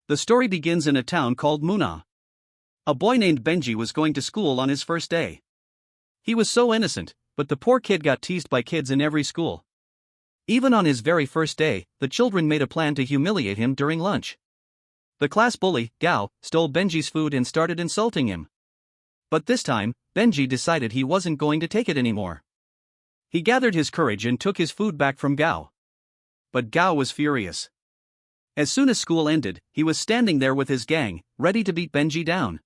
The story begins in a town called Moonga. A boy named Benji was going to school on his first day. He was so innocent, but the poor kid got teased by kids in every school. Even on his very first day, the children made a plan to humiliate him during lunch. The class bully, Gao, stole Benji's food and started insulting him. But this time, Benji decided he wasn't going to take it anymore. He gathered his courage and took his food back from Gao. But Gao was furious. As soon as school ended, he was standing there with his gang, ready to beat Benji down.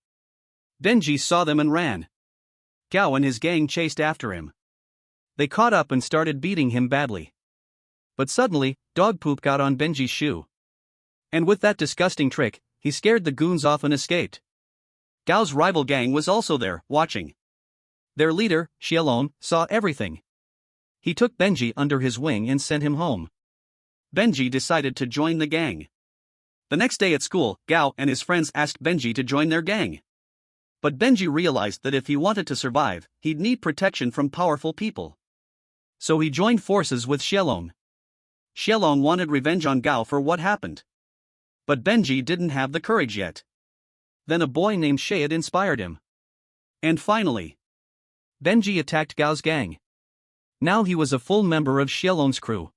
Benji saw them and ran. Gao and his gang chased after him. They caught up and started beating him badly. But suddenly, dog poop got on Benji's shoe. And with that disgusting trick, he scared the goons off and escaped. Gao's rival gang was also there, watching. Their leader, Xiaolong, saw everything. He took Benji under his wing and sent him home. Benji decided to join the gang. The next day at school, Gao and his friends asked Benji to join their gang. But Benji realized that if he wanted to survive, he'd need protection from powerful people. So he joined forces with Xiaolong. Xiaolong wanted revenge on Gao for what happened. But Benji didn't have the courage yet. Then a boy named Shayad inspired him. And finally, Benji attacked Gao's gang. Now he was a full member of Xiaolong's crew.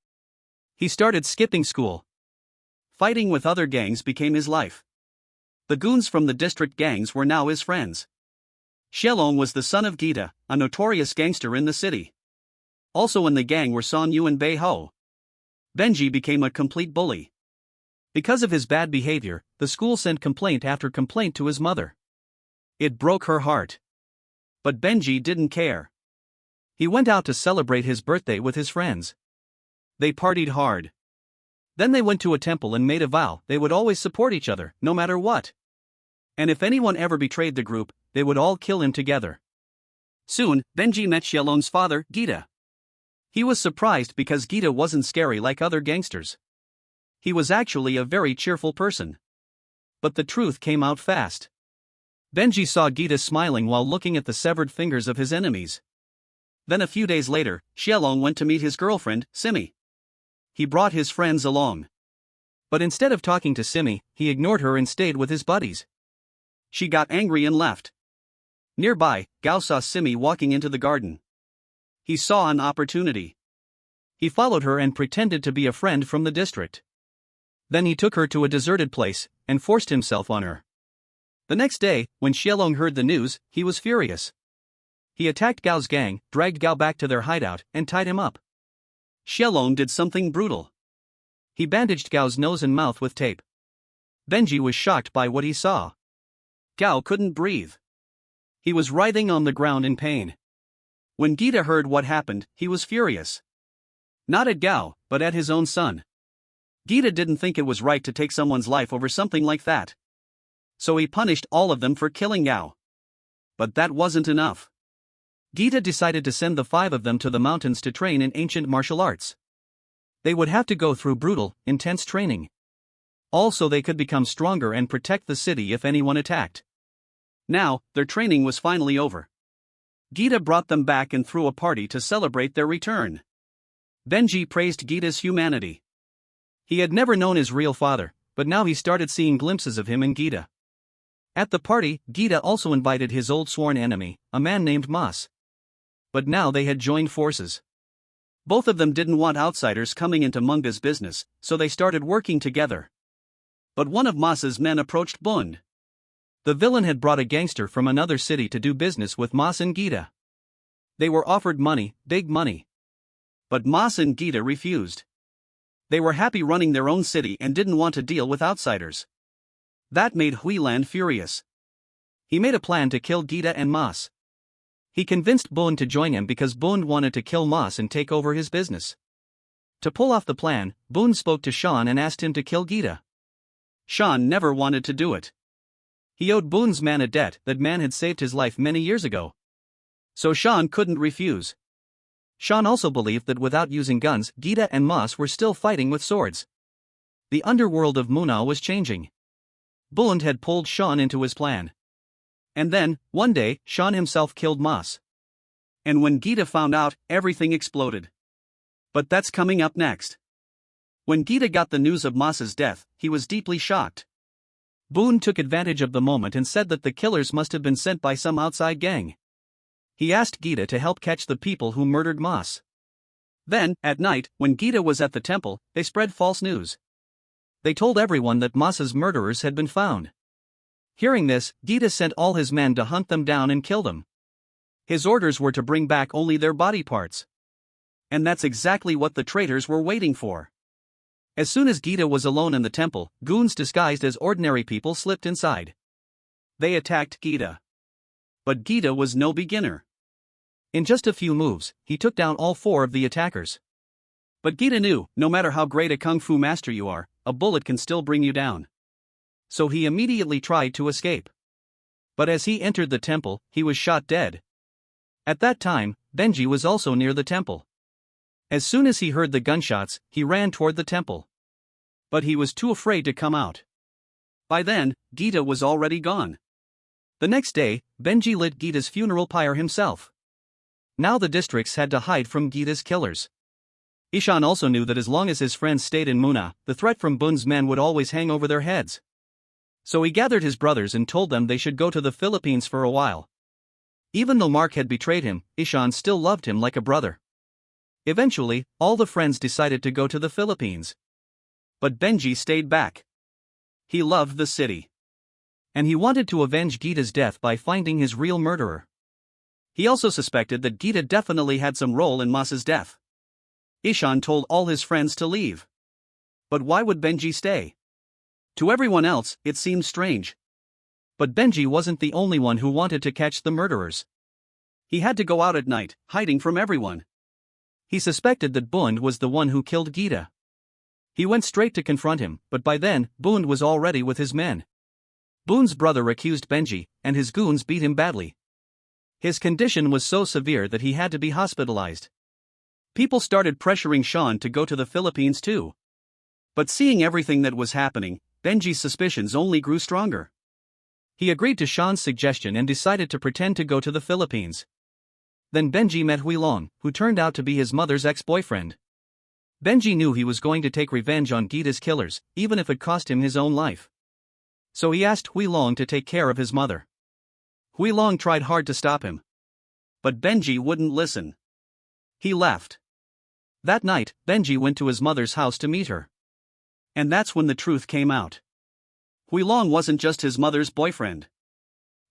He started skipping school. Fighting with other gangs became his life. The goons from the district gangs were now his friends. Xiaolong was the son of Geeta, a notorious gangster in the city. Also in the gang were San Yu and Bei Ho. Benji became a complete bully. Because of his bad behavior, the school sent complaint after complaint to his mother. It broke her heart. But Benji didn't care. He went out to celebrate his birthday with his friends. They partied hard. Then they went to a temple and made a vow they would always support each other, no matter what. And if anyone ever betrayed the group, they would all kill him together. Soon, Benji met Xiaolong's father, Geeta. He was surprised because Geeta wasn't scary like other gangsters. He was actually a very cheerful person. But the truth came out fast. Benji saw Geeta smiling while looking at the severed fingers of his enemies. Then a few days later, Xiaolong went to meet his girlfriend, Simi. He brought his friends along. But instead of talking to Simi, he ignored her and stayed with his buddies. She got angry and left. Nearby, Gao saw Simi walking into the garden. He saw an opportunity. He followed her and pretended to be a friend from the district. Then he took her to a deserted place and forced himself on her. The next day, when Xiaolong heard the news, he was furious. He attacked Gao's gang, dragged Gao back to their hideout, and tied him up. Xiaolong did something brutal. He bandaged Gao's nose and mouth with tape. Benji was shocked by what he saw. Gao couldn't breathe. He was writhing on the ground in pain. When Geeta heard what happened, he was furious. Not at Gao, but at his own son. Geeta didn't think it was right to take someone's life over something like that. So he punished all of them for killing Gao. But that wasn't enough. Geeta decided to send the 5 of them to the mountains to train in ancient martial arts. They would have to go through brutal, intense training. Also, they could become stronger and protect the city if anyone attacked. Now, their training was finally over. Geeta brought them back and threw a party to celebrate their return. Benji praised Geeta's humanity. He had never known his real father, but now he started seeing glimpses of him in Geeta. At the party, Geeta also invited his old sworn enemy, a man named Mas. But now they had joined forces. Both of them didn't want outsiders coming into Monga's business, so they started working together. But one of Mas's men approached Bund. The villain had brought a gangster from another city to do business with Mas and Geeta. They were offered money, big money. But Mas and Geeta refused. They were happy running their own city and didn't want to deal with outsiders. That made Huilan furious. He made a plan to kill Geeta and Mas. He convinced Bund to join him because Bund wanted to kill Mas and take over his business. To pull off the plan, Bund spoke to Shan and asked him to kill Geeta. Shan never wanted to do it. He owed Bund's man a debt that man had saved his life many years ago. So Shan couldn't refuse. Shan also believed that without using guns, Geeta and Mas were still fighting with swords. The underworld of Moonga was changing. Bund had pulled Shan into his plan. And then, one day, Shan himself killed Mas. And when Geeta found out, everything exploded. But that's coming up next. When Geeta got the news of Mas's death, he was deeply shocked. Boone took advantage of the moment and said that the killers must have been sent by some outside gang. He asked Geeta to help catch the people who murdered Moss. Then, at night, when Geeta was at the temple, they spread false news. They told everyone that Moss's murderers had been found. Hearing this, Geeta sent all his men to hunt them down and kill them. His orders were to bring back only their body parts. And that's exactly what the traitors were waiting for. As soon as Geeta was alone in the temple, goons disguised as ordinary people slipped inside. They attacked Geeta. But Geeta was no beginner. In just a few moves, he took down all 4 of the attackers. But Geeta knew, no matter how great a kung fu master you are, a bullet can still bring you down. So he immediately tried to escape. But as he entered the temple, he was shot dead. At that time, Benji was also near the temple. As soon as he heard the gunshots, he ran toward the temple. But he was too afraid to come out. By then, Geeta was already gone. The next day, Benji lit Geeta's funeral pyre himself. Now the districts had to hide from Geeta's killers. Ishan also knew that as long as his friends stayed in Muna, the threat from Bun's men would always hang over their heads. So he gathered his brothers and told them they should go to the Philippines for a while. Even though Mark had betrayed him, Ishan still loved him like a brother. Eventually, all the friends decided to go to the Philippines. But Benji stayed back. He loved the city. And he wanted to avenge Geeta's death by finding his real murderer. He also suspected that Geeta definitely had some role in Moss's death. Ishan told all his friends to leave. But why would Benji stay? To everyone else, it seemed strange. But Benji wasn't the only one who wanted to catch the murderers. He had to go out at night, hiding from everyone. He suspected that Bund was the one who killed Geeta. He went straight to confront him, but by then, Bund was already with his men. Bund's brother accused Benji, and his goons beat him badly. His condition was so severe that he had to be hospitalized. People started pressuring Sean to go to the Philippines too. But seeing everything that was happening, Benji's suspicions only grew stronger. He agreed to Sean's suggestion and decided to pretend to go to the Philippines. Then Benji met Huilong, who turned out to be his mother's ex-boyfriend. Benji knew he was going to take revenge on Geeta's killers, even if it cost him his own life. So he asked Huilong to take care of his mother. Huilong tried hard to stop him. But Benji wouldn't listen. He left. That night, Benji went to his mother's house to meet her. And that's when the truth came out. Huilong wasn't just his mother's boyfriend.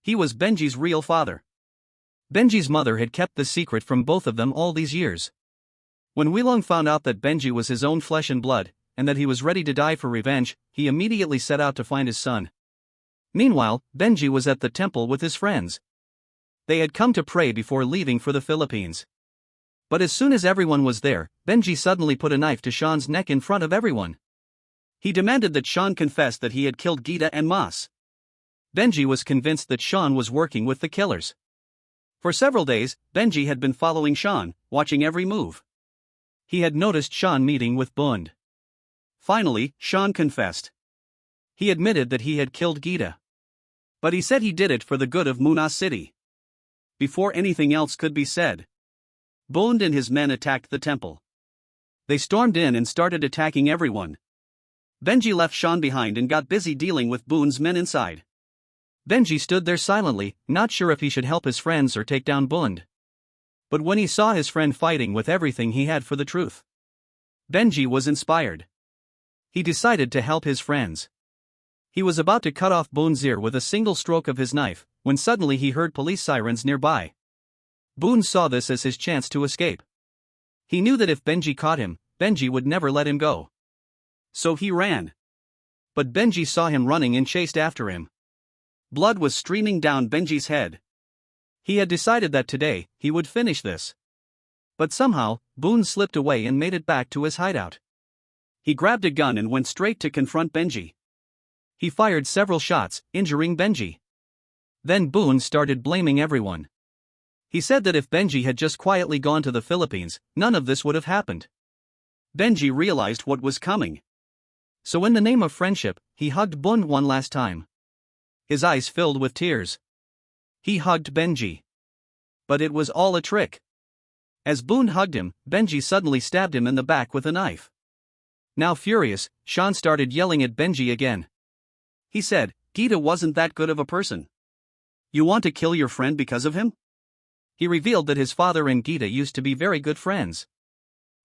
He was Benji's real father. Benji's mother had kept the secret from both of them all these years. When Huilong found out that Benji was his own flesh and blood, and that he was ready to die for revenge, he immediately set out to find his son. Meanwhile, Benji was at the temple with his friends. They had come to pray before leaving for the Philippines. But as soon as everyone was there, Benji suddenly put a knife to Sean's neck in front of everyone. He demanded that Sean confess that he had killed Geeta and Moss. Benji was convinced that Sean was working with the killers. For several days, Benji had been following Sean, watching every move. He had noticed Sean meeting with Bund. Finally, Sean confessed. He admitted that he had killed Geeta. But he said he did it for the good of Muna City. Before anything else could be said, Bund and his men attacked the temple. They stormed in and started attacking everyone. Benji left Sean behind and got busy dealing with Bund's men inside. Benji stood there silently, not sure if he should help his friends or take down Bund. But when he saw his friend fighting with everything he had for the truth, Benji was inspired. He decided to help his friends. He was about to cut off Bund's ear with a single stroke of his knife, when suddenly he heard police sirens nearby. Bund saw this as his chance to escape. He knew that if Benji caught him, Benji would never let him go. So he ran. But Benji saw him running and chased after him. Blood was streaming down Benji's head. He had decided that today, he would finish this. But somehow, Bund slipped away and made it back to his hideout. He grabbed a gun and went straight to confront Benji. He fired several shots, injuring Benji. Then Bund started blaming everyone. He said that if Benji had just quietly gone to the Philippines, none of this would have happened. Benji realized what was coming. So in the name of friendship, he hugged Bund one last time. His eyes filled with tears. He hugged Benji. But it was all a trick. As Bund hugged him, Benji suddenly stabbed him in the back with a knife. Now furious, Sean started yelling at Benji again. He said, Geeta wasn't that good of a person. You want to kill your friend because of him? He revealed that his father and Geeta used to be very good friends.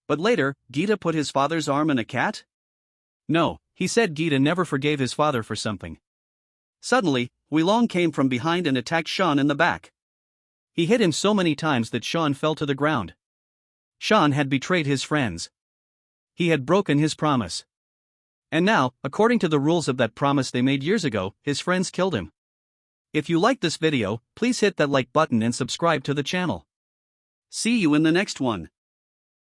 But later, Geeta put his father's arm in a cat? No, he said Geeta never forgave his father for something. Suddenly, Weilong came from behind and attacked Sean in the back. He hit him so many times that Sean fell to the ground. Sean had betrayed his friends. He had broken his promise. And now, according to the rules of that promise they made years ago, his friends killed him. If you liked this video, please hit that like button and subscribe to the channel. See you in the next one.